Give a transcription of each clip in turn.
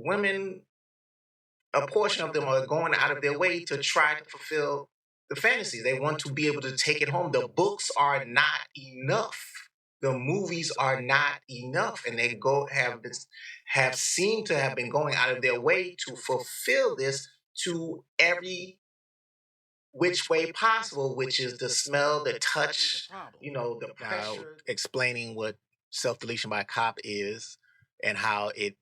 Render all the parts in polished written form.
women, a portion of them are going out of their way to try to fulfill the fantasy. They want to be able to take it home. The books are not enough. The movies are not enough, and they have seemed to have been going out of their way to fulfill this to every which way possible, which is the smell, the touch, the pressure. Now, explaining what self-deletion by cop is and how it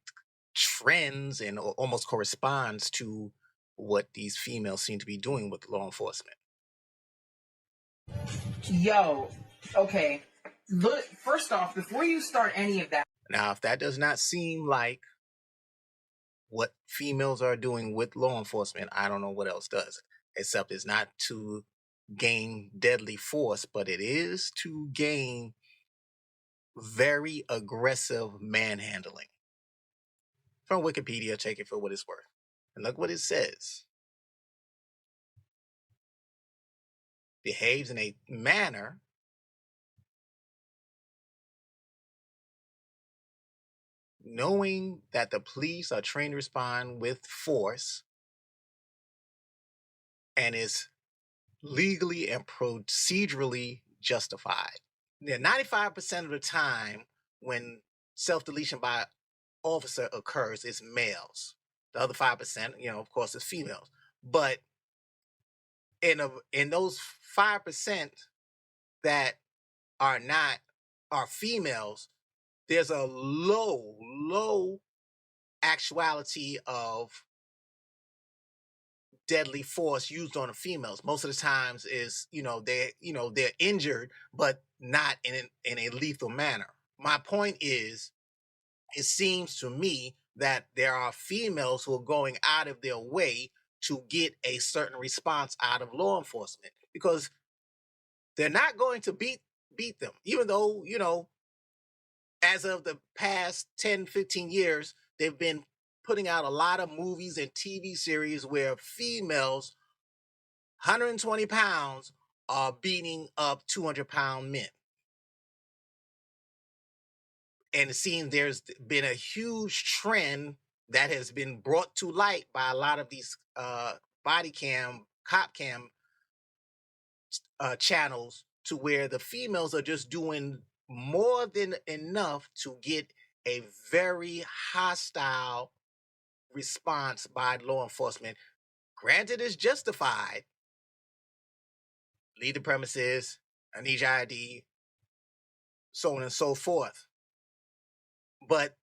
trends and almost corresponds to what these females seem to be doing with law enforcement. Yo, okay. Look, first off, before you start any of that. Now, if that does not seem like what females are doing with law enforcement, I don't know what else does. Except it's not to gain deadly force, but it is to gain very aggressive manhandling. From Wikipedia, take it for what it's worth. And look what it says. Behaves in a manner knowing that the police are trained to respond with force and is legally and procedurally justified. Yeah, 95% of the time when self-deletion by officer occurs, it's males. The other 5%, of course, is females. But in those 5% that are females, there's a low actuality of deadly force used on the females. Most of the times is they're injured, but not in a lethal manner. My point is, it seems to me that there are females who are going out of their way to get a certain response out of law enforcement because they're not going to beat them, even though as of the past 10, 15 years, they've been putting out a lot of movies and TV series where females, 120 pounds, are beating up 200-pound men. And it seems there's been a huge trend that has been brought to light by a lot of these body cam, cop cam channels to where the females are just doing more than enough to get a very hostile response by law enforcement. Granted, it's justified. Leave the premises, I need your ID, so on and so forth. But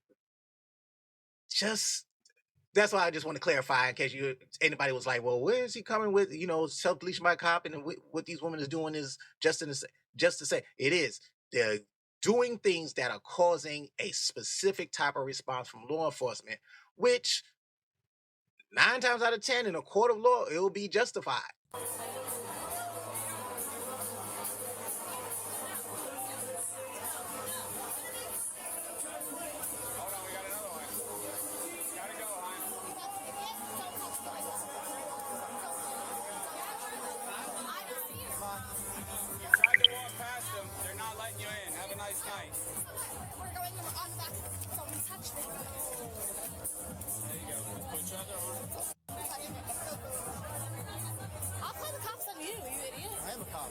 that's why I just want to clarify in case anybody was like, well, where is he coming with, self-deletion by cop and what these women is doing is just to say it is. They're doing things that are causing a specific type of response from law enforcement, which 9 times out of 10 in a court of law, it will be justified. I'll call the cops on you, you idiot. I am a cop.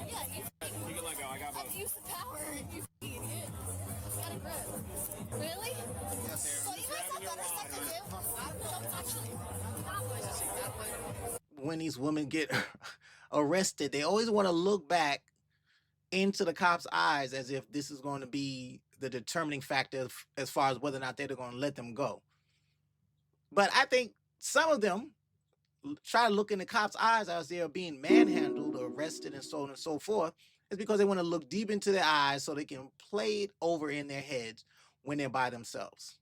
Yeah, you can let go. I got both. I've used the power, you idiot. You got a grip. Really? Yes. So you guys have better stuff to do? When these women get arrested, they always want to look back into the cops' eyes as if this is going to be the determining factor as far as whether or not they're going to let them go. But I think some of them try to look in the cops' eyes as they're being manhandled or arrested and so on and so forth. It's because they want to look deep into their eyes so they can play it over in their heads when they're by themselves.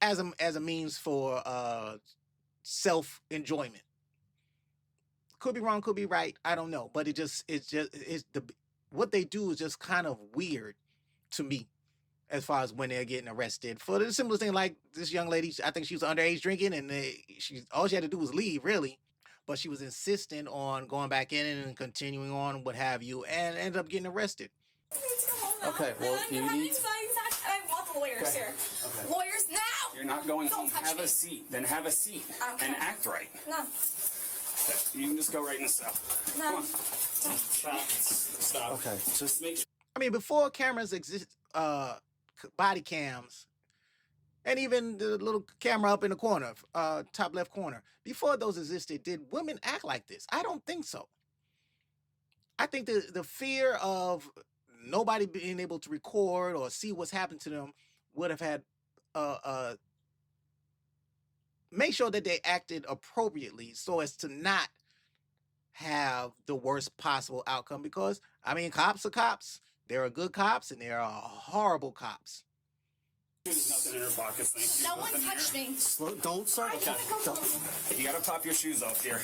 As a means for self-enjoyment. Could be wrong, could be right. I don't know. But what they do is just kind of weird to me as far as when they're getting arrested. For the simplest thing, like this young lady, I think she was underage drinking, and all she had to do was leave, really. But she was insistent on going back in and continuing on, what have you, and ended up getting arrested. Okay, well, you need... call lawyers here. Okay. Lawyers now! You're not going Don't home. touch Have me. a seat. Then have a seat. Okay. And act right. No. Okay. You can just go right in the cell. No. Come on. Stop. Okay, just Make sure. I mean, before cameras exist, body cams, and even the little camera up in the corner, top left corner, before those existed, did women act like this? I don't think so. I think the fear of nobody being able to record or see what's happened to them would have had make sure that they acted appropriately so as to not have the worst possible outcome. Because I mean, cops are cops. There are good cops and there are horrible cops. There's nothing in her pockets. Thank you. No one Nothing touched me. slow. Don't start. I Okay. gotta go home. You gotta pop your shoes off here.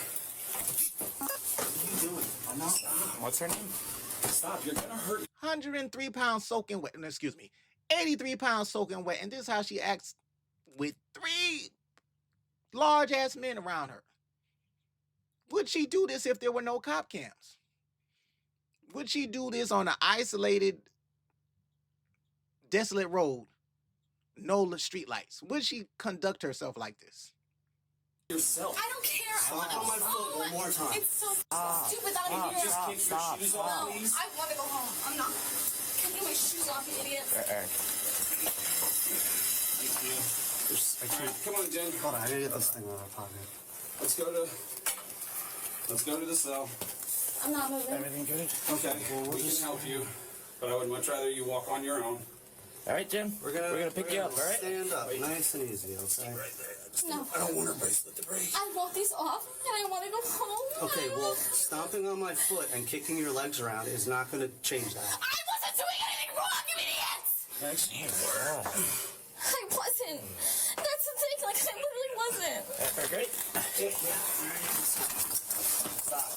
What are you doing? I'm not. What's her name? Stop. You're gonna hurt. 103 pounds soaking wet. No, excuse me. 83 pounds soaking wet. And this is how she acts with 3 large ass men around her. Would she do this if there were no cop cams? Would she do this on an isolated, desolate road? No street lights. Would she conduct herself like this? Yourself. I don't care. I Stop want to on go my foot home. one more time. It's so stupid that I'm here. Just kick your shoes No, off, please. I want to go home. I'm not. Can you get my shoes off, you idiot? Thank you. I All right, can't. come on, Jen. Hold on, I gotta get this thing out of my pocket. Let's go to the cell. I'm not moving. Everything good? Okay. Well, We can help you, but I would much rather you walk on your own. All right, Jim. We're gonna pick you up. All right. Stand up, nice and easy, okay? No. I don't want her bracelet to break. I want these off and I want to go home. Okay, well, stomping on my foot and kicking your legs around is not gonna change that. I wasn't doing anything wrong, you idiots! I wasn't. That's the thing. Like, I literally wasn't. Great.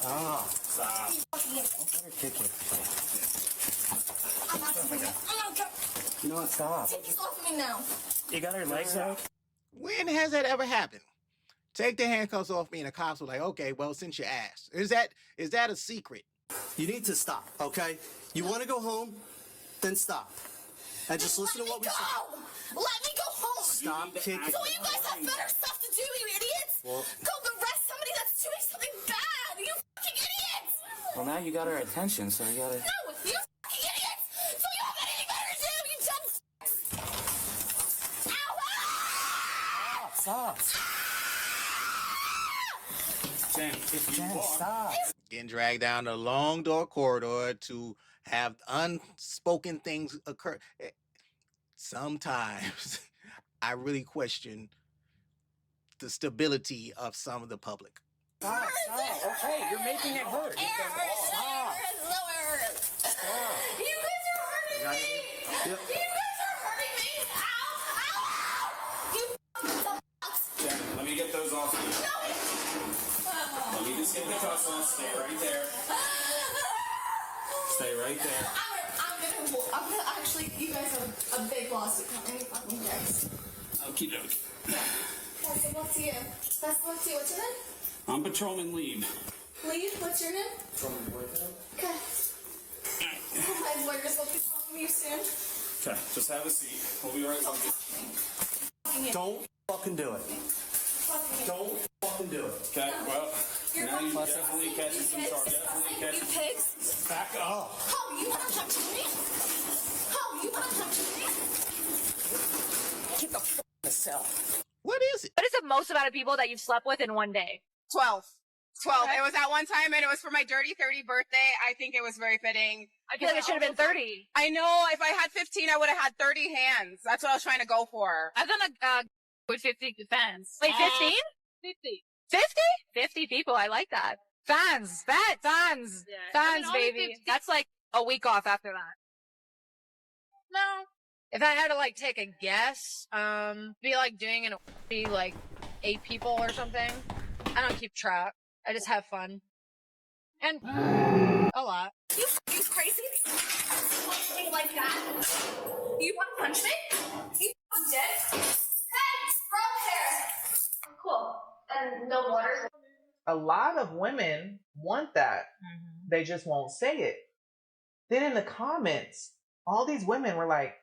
Ah, Stop. kick it. I'm not doing it. I'm not going. You know what? Stop. Take these off of me now. You got her legs out. When has that ever happened? Take the handcuffs off me and the cops were like, okay, well, since you asked. Is that a secret? You need to stop, okay? You want to go home? Then stop. And just listen to what we say. Let me go home. Stop kicking. So you guys have better stuff to do, you idiots. Well- Go arrest somebody that's doing something bad. You fucking idiots. Well, now you got her attention, so you gotta. No, you fucking idiots. So you have anything better to do, you dumb Ow! Stop. Jen, if you walk, Stop. Getting dragged down the long door corridor to have unspoken things occur. Sometimes I really question the stability of some of the public. Stop. Okay, you're making it hurt. You guys are hurting me. Yep. You guys are hurting me. Ow! You fucking Jen, let me get those off you. Let me just get the cuffs on. Stay right there. Stay right there. I'm gonna actually, you guys have a big lawsuit coming. You fucking guys. Okie doke. That's what's you. What's your name? I'm Patrolman Lead. Lee, what's your name? Okay. My lawyers will be calling you soon. Okay, just have a seat. We'll be right with you. Don't fucking do it. Don't fucking do it. Okay, well, You're now you fucking definitely disgusting. catching some You charge. pigs. Definitely You catching. pigs. Back up. Oh, you want to touch me? Oh, you want to touch me? Get the f*** in the cell. What is it? What is the most amount of people that you've slept with in one day? 12. 12. It was at one time and it was for my dirty 30 birthday. I think it was very fitting. I feel like it should have been 30. I know if I had 15, I would have had 30 hands. That's what I was trying to go for. I've done a with 50 fans. Wait, 15? 50. 50 people. I like that. Fans. Fans. Fans, baby. That's like a week off after that. No. If I had to like take a guess, be like doing an be like 8 people or something. I don't keep track. I just have fun. And a lot. You crazy? Something like that? You want to punch me? You dick? Hey, brown hair. Cool. And no water. A lot of women want that. They just won't say it. Then in the comments, all these women were like,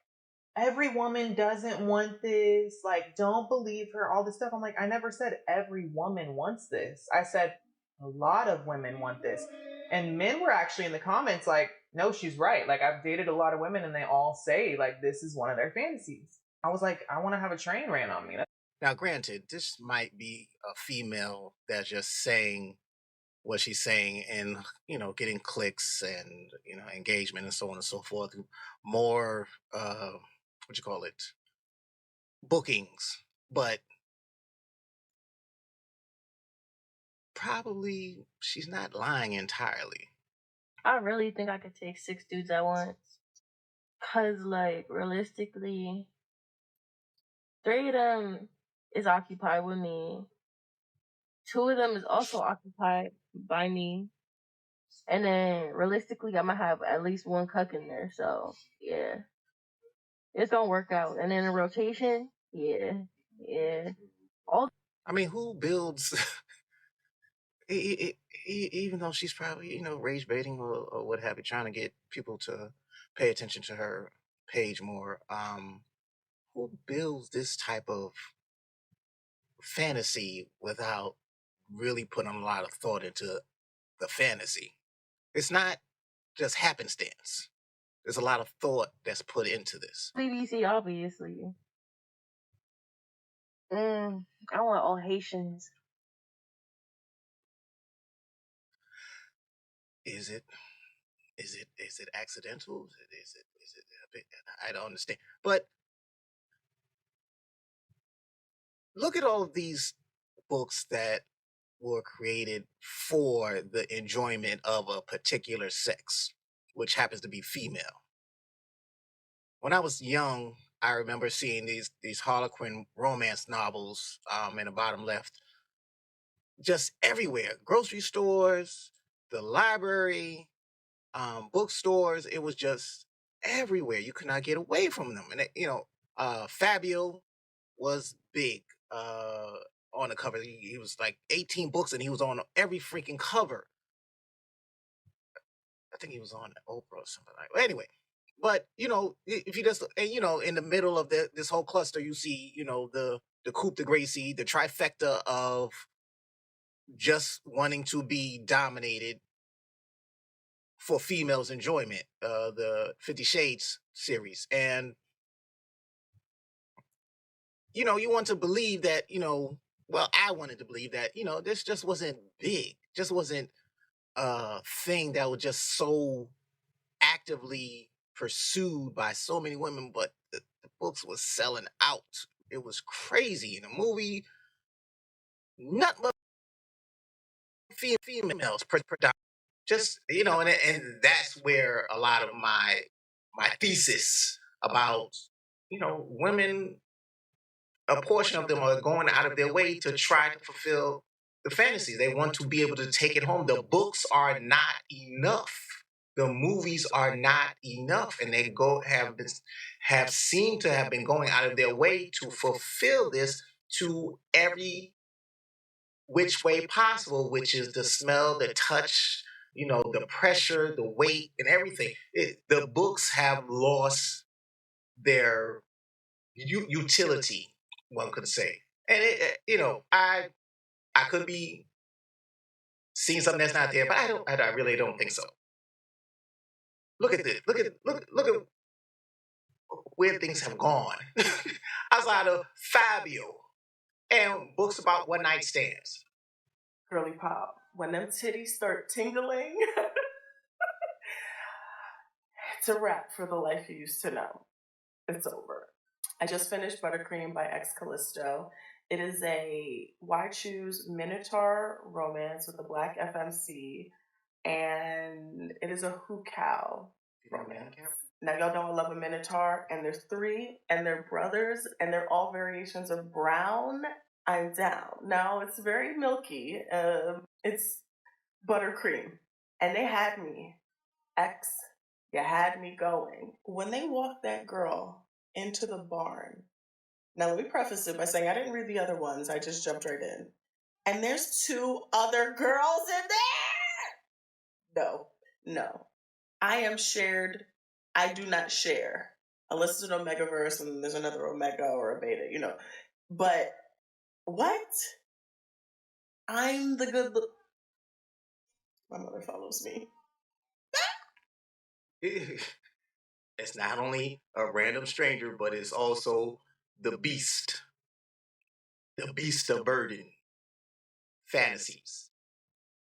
every woman doesn't want this. Like, don't believe her, all this stuff. I'm like, I never said every woman wants this. I said a lot of women want this. And men were actually in the comments like, no, she's right. Like, I've dated a lot of women and they all say, like, this is one of their fantasies. I was like, I want to have a train ran on me. Now, granted, this might be a female that's just saying what she's saying and, getting clicks and, engagement and so on and so forth. More, what you call it, bookings. But probably she's not lying entirely. I really think I could take 6 dudes at once. Cause like realistically, 3 of them is occupied with me. 2 of them is also occupied by me. And then realistically, I'm gonna have at least 1 cuck in there. So yeah, it's gonna work out. And then a rotation, yeah. All. I mean, who builds, even though she's probably, rage baiting or what have you, trying to get people to pay attention to her page more, who builds this type of fantasy without really putting a lot of thought into the fantasy? It's not just happenstance. There's a lot of thought that's put into this. BBC, obviously. I want all Haitians. Is it accidental? I don't understand. But look at all of these books that were created for the enjoyment of a particular sex, which happens to be female. When I was young, I remember seeing these Harlequin romance novels in the bottom left, just everywhere. Grocery stores, the library, bookstores. It was just everywhere. You could not get away from them. And Fabio was big on the cover. He was like 18 books, and he was on every freaking cover. I think he was on Oprah or something like that. Anyway, but if you just in the middle of this whole cluster, you see the coupe de Gracie, the trifecta of just wanting to be dominated for females' enjoyment, the 50 Shades series. And you want to believe that, well, I wanted to believe that, this just wasn't big, just wasn't a thing that was just so actively pursued by so many women, but the books was selling out. It was crazy. In the movie, nothing but females predominant. Just and that's where a lot of my thesis about women, a portion of them are going out of their way to try to fulfill the fantasies. They want to be able to take it home. The books are not enough. The movies are not enough, and they have seemed to have been going out of their way to fulfill this to every which way possible, which is the smell, the touch, the pressure, the weight, and everything. The books have lost their utility, one could say. And I could be seeing something that's not there, but I really don't think so. Look at this. Look at where things have gone outside of Fabio and books about one night stands. Girly pop, when them titties start tingling, it's a wrap for the life you used to know. It's over. I just finished Buttercream by Ex Callisto. It is a Why Choose Minotaur romance with a black FMC, and it is a hoo-cow romance. Now y'all know I love a Minotaur, and there's 3, and they're brothers, and they're all variations of brown. I'm down. Now it's very milky. It's buttercream, and they had me. X, you had me going. When they walked that girl into the barn. Now let me preface it by saying I didn't read the other ones. I just jumped right in. And there's 2 other girls in there. No. I am shared. I do not share. unless it's an Omegaverse and there's another Omega or a Beta, you know. But what? I'm the good. My mother follows me. It's not only a random stranger, but it's also the beast of burden fantasies.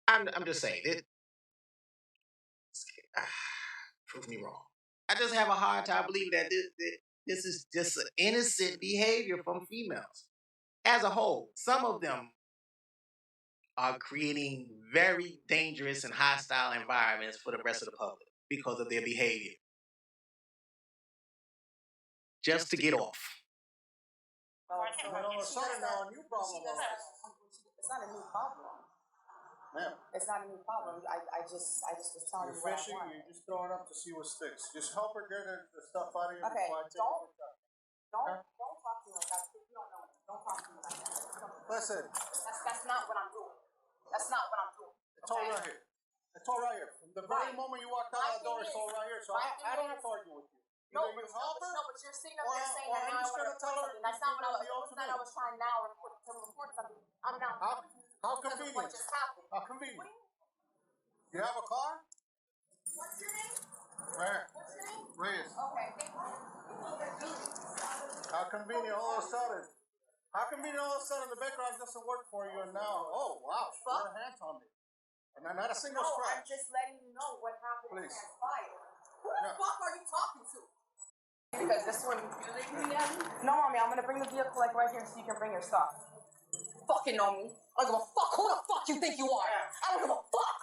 I'm just saying it. Prove me wrong. I just have a hard time believing that this is just an innocent behavior from females as a whole. Some of them are creating very dangerous and hostile environments for the rest of the public because of their behavior, just to get off. But all of a sudden now a new problem arises. It's not a new problem. Ma'am, It's not a new problem. I just was telling you're you what I fishing, want. you're just throwing up to see what sticks. Just help her get the stuff out of here Okay, before I take don't it. talk to me like that. You don't know me. Don't talk to me like that. Listen, That's not what I'm doing. That's not what I'm doing. it's all right here. It's all right here. From the very moment you walked out that door, it's all right here. So I don't have to argue with you. No, Either you help her, but you're sitting up there saying or that I'm now I just want to gonna tell her. something. That's not what I was. the It's not I was trying now to report something. I'm now. How Because of convenient? what just happened. How convenient? You have a car? What's your name? Where? What's your name? Reyes. Okay. How convenient all of a sudden. How convenient all of a sudden the background doesn't work for you and now, oh wow, she put her hands on me. And not a single No, scratch. I'm just letting you know what happened. Please. Who the fuck are you talking to? Because this one. No, mommy, I'm gonna bring the vehicle like right here so you can bring your stuff. Fucking know me. I don't give a fuck who the fuck you think you are. I don't give a fuck.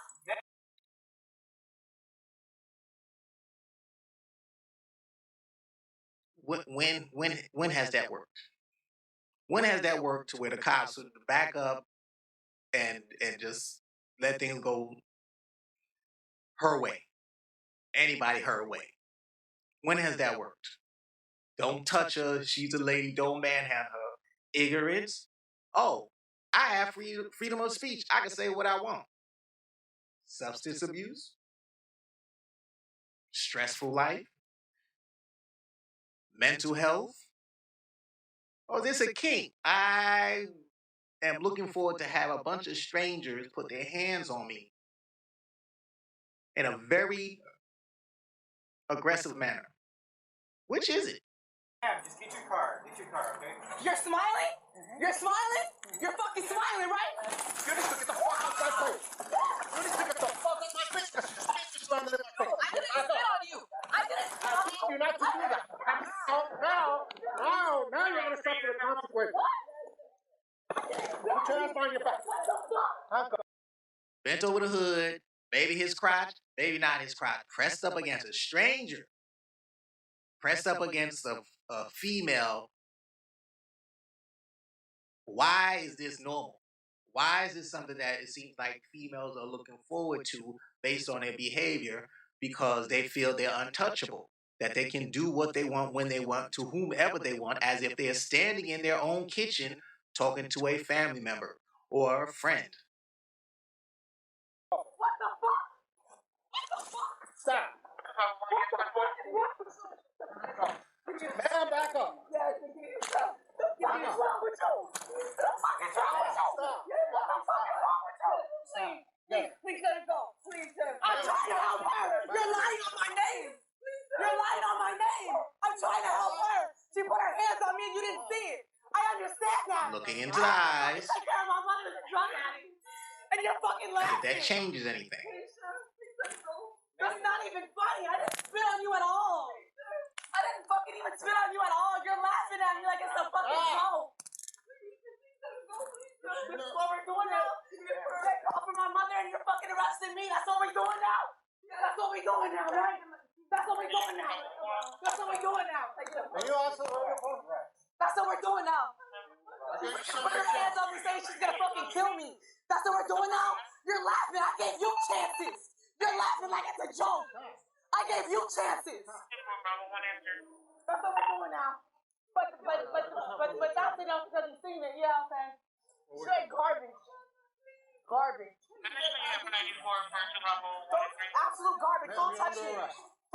When has that worked? When has that worked to where the cops would back up and just let things go her way? Anybody her way? When has that worked? Don't touch her. She's a lady. Don't manhandle her. Ignorance. Oh, I have freedom of speech. I can say what I want. Substance abuse. Stressful life. Mental health. Oh, this a kink. I am looking forward to have a bunch of strangers put their hands on me in a very aggressive manner. Which is it? Yeah, just get your car. Get your car, okay? You're smiling? You're smiling? You're fucking smiling, right? You need to get the fuck out my face. You need to get the fuck out my face because your face is landing in my face. I didn't spit on you. I didn't spit on you. You're not to do that. Now you're going to suffer the consequences. Put your hands behind your back. Bent over the hood, maybe his crotch, maybe not his crotch, pressed up against a stranger, pressed up against a female. Why is this normal? Why is this something that it seems like females are looking forward to based on their behavior because they feel they're untouchable, that they can do what they want when they want to whomever they want, as if they're standing in their own kitchen talking to a family member or a friend. What the fuck? What the fuck? Stop. Man, back up. Yes, it is. What's wrong with you? What's wrong with you? What the fuck is wrong with you? Please let it go. Please let it go. I'm trying to help her. You're lying on my name. You're lying on my name. I'm trying to help her. She put her hands on me and you didn't see it. I understand that. Looking into the eyes. Take care of my mother's a drug addict. And you're fucking laughing. If that changes anything. That's not even funny. I didn't spit on you at all. I didn't fucking even spit on you at all. You're laughing at me like it's a fucking joke. This is what we're doing now. Take off for my mother and you're fucking arresting me. That's what we're doing now. That's what we're doing now, right? That's what we're doing now. That's what we're doing now. And you also That's what we're doing now. Put her hands on me saying she's gonna fucking kill me. That's what we're doing now. You're laughing. I gave you chances. You're laughing like it's a joke. I gave you chances. That's what we're doing now. But that's enough because you've seen it. Yeah, okay. Straight garbage. Garbage. Absolute garbage. Don't touch me.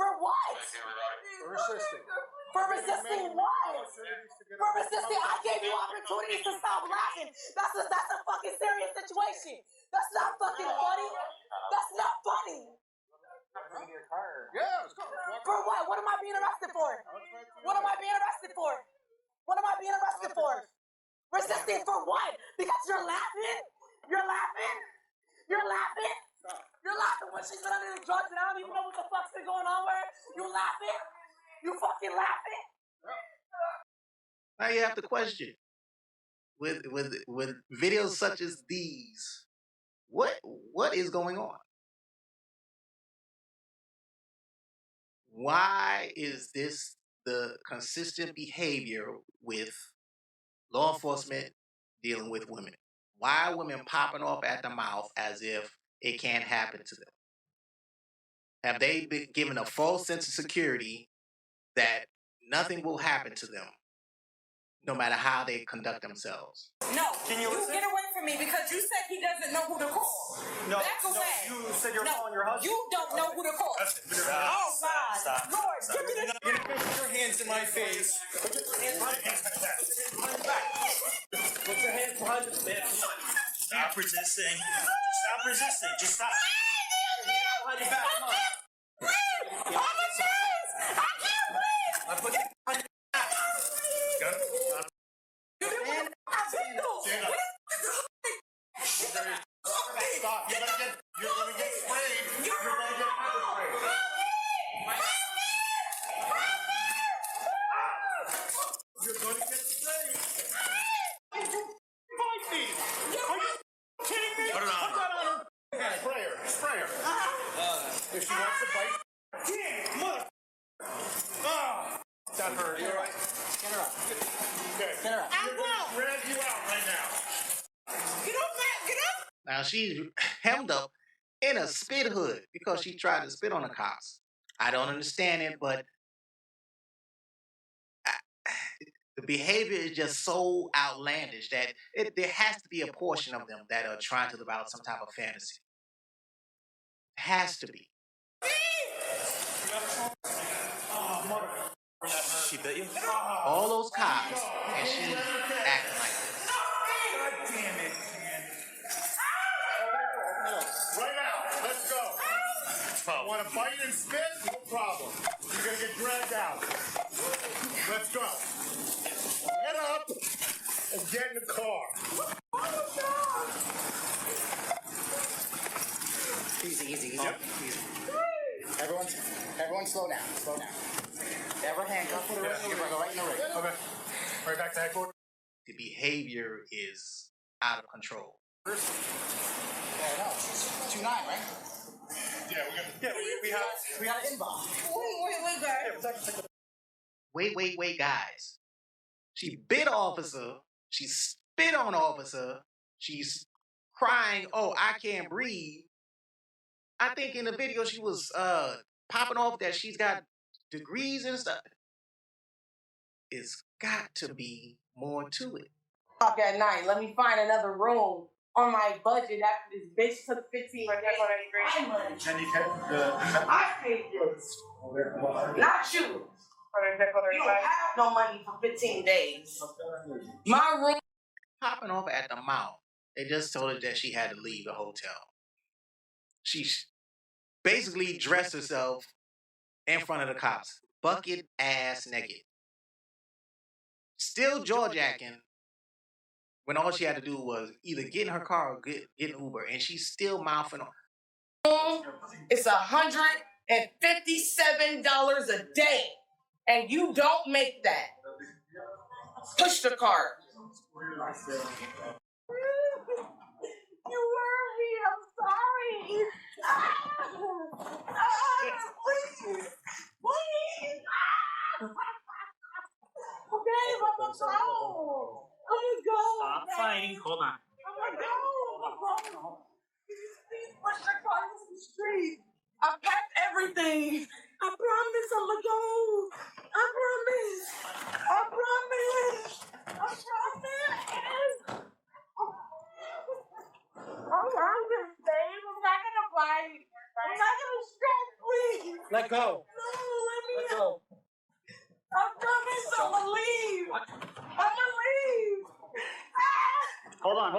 For what? For resisting. For resisting what? For resisting, I gave you opportunities to stop laughing. That's a fucking serious situation. That's not fucking funny. That's not funny. Yeah, let's go. For what? What am I being arrested for? What am I being arrested for? What am I being arrested for? Resisting for what? Because you're laughing? You're laughing? You're laughing? You're laughing when she's been under the drugs and I don't even know what the fuck's been going on with her? You laughing? You fucking laughing? Now you have to question with videos such as these, what is going on? Why is this the consistent behavior with law enforcement dealing with women? Why are women popping off at the mouth as if it can't happen to them? Have they been given a false sense of security that nothing will happen to them, no matter how they conduct themselves? No, you get away from me because you said he doesn't know who to call. No, Back away. you said you're calling your husband. You don't know who to call. Oh, God. Stop. Lord, give me this. You're gonna put your hands in my face. Put your hands behind your back. Put your hands behind your back. Stop resisting. Stop resisting. Just stop. Behind your back. Come on. Breathe. I'm a nurse. I can't breathe. I put you behind your back. Go. You didn't want to stand up. Stop. You're gonna get sprayed. You're gonna get pepper sprayed. You're gonna get sprayed. Fight me. Are you kidding me? Put it on. Put that on her. Sprayer. If she wants to bite. Mother. That hurt. You're right. Get her up. Okay. Get her up. We're gonna drag you out right now. Get up, man. Get up. Now she's hemmed up in a spit hood because she tried to spit on the cops. I don't understand it, but the behavior is just so outlandish that there has to be a portion of them that are trying to live out some type of fantasy. Has to be. She bit you? All those cops, and she acting like this. God damn it, man. Right now, let's go. Want to bite and spit? No problem. You're going to get dragged out. Let's go. Get up and get in the car. Easy. Yep. Easy. Everyone slow down. Never handcuff. Put her right in the ring. Okay. Right back to headquarters. The behavior is out of control. Yeah, no, she's 2'9", right? Yeah, we got an inbox. Wait, guys. She bit officer. She spit on officer. She's crying, oh, I can't breathe. I think in the video she was popping off that she's got degrees and stuff. It's got to be more to it. At night, let me find another room on my budget after this bitch took 15 days. My money. I paid this. Not you. You don't have no money for 15 days. My room. Popping off at the mouth. They just told her that she had to leave the hotel. She basically dressed herself in front of the cops, bucket ass naked. Still jaw-jacking when all she had to do was either get in her car or get an Uber, and she's still mouthing on. It's $157 a day, and you don't make that. Push the cart. You were me. I'm sorry. Please. Okay, I'm gonna go. Stop fighting. Hold on. I'm gonna go. Please push the car to the street. I packed everything. I promise I'm gonna go. I promise. I'm not gonna fight. I'm not gonna stress, please. Let go. No. leave. I'm gonna leave. Hold on.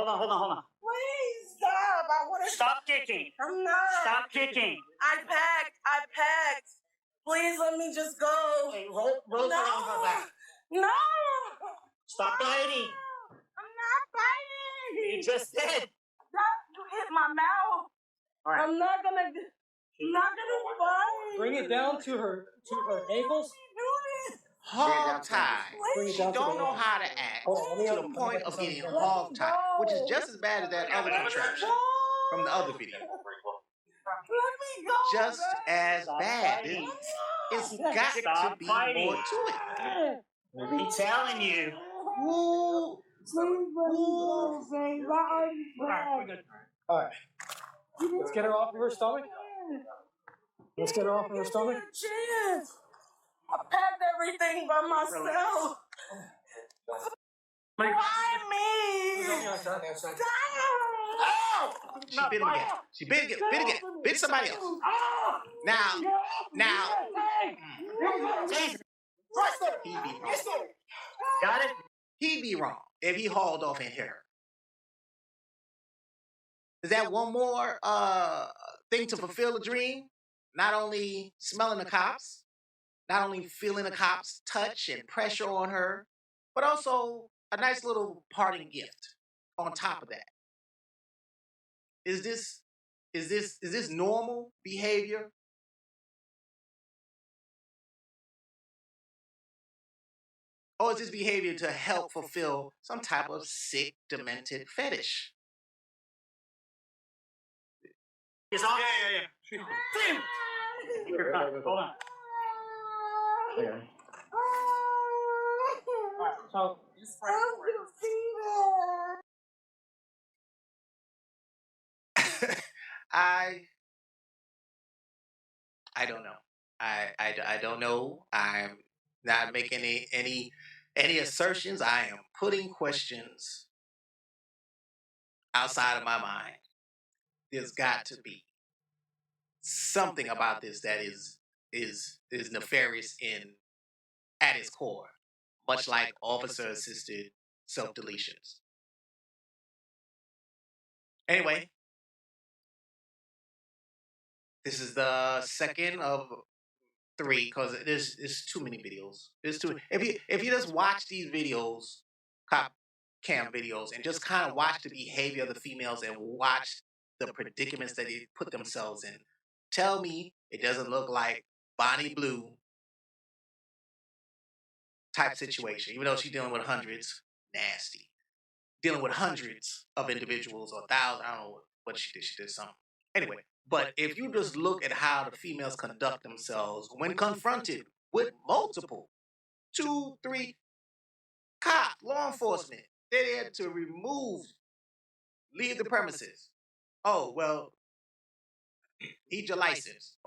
Please stop. I want to Stop kicking. I'm not. Stop kicking. I packed. Please let me just go. Hey, roll her on her back. No. Stop biting. I'm not biting. You just did. Stop. You hit my mouth. All right. I'm not gonna bite. Bring it down to her ankles. Hog tied. Bring it She down to don't the know ankles. how to act Hold on, to the point of getting hog tied, which is just as bad as that other contraption from the other video. Let me go. Just as bad. It's got to be more to it. I'm telling you. Woo. All right. Let's get her off of her stomach. Let's get her off of her stomach. Chance. I packed everything by myself. Why me? Oh! She bit again. She bit again. Bit somebody else. Now. He'd be wrong. Got it? He'd be wrong if he hauled off and hit her. Is that one more thing to fulfill a dream? Not only smelling the cops, not only feeling the cops' touch and pressure on her, but also a nice little parting gift on top of that. Is this normal behavior? Or is this behavior to help fulfill some type of sick, demented fetish? It's on. Yeah. You're fine. Hold on. Okay. Alright, so I don't know. I don't know. I'm not making any assertions. I am putting questions outside of my mind. There's got to be something about this that is nefarious at its core, much like officer assisted self deletions. Anyway, this is the second of three because there's too many videos. There's too. If you just watch these videos, cop cam videos, and just kind of watch the behavior of the females and watch the predicaments that they put themselves in, tell me it doesn't look like Bonnie Blue type situation. Even though she's dealing with hundreds, nasty. Dealing with hundreds of individuals or thousands. I don't know what she did. She did something. Anyway, but if you just look at how the females conduct themselves when confronted with multiple, 2, 3 cops, law enforcement, they're there to leave the premises. Oh, well, need your license.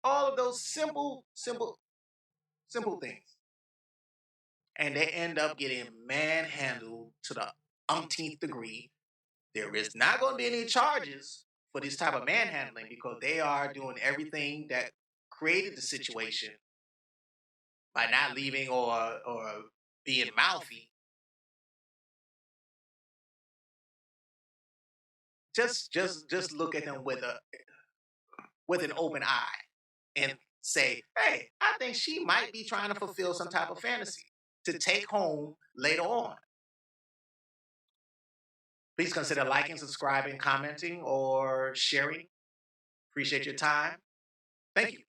All of those simple things. And they end up getting manhandled to the umpteenth degree. There is not going to be any charges for this type of manhandling because they are doing everything that created the situation by not leaving or being mouthy. Just look at them with an open eye and say, hey, I think she might be trying to fulfill some type of fantasy to take home later on. Please consider liking, subscribing, commenting, or sharing. Appreciate your time. Thank you.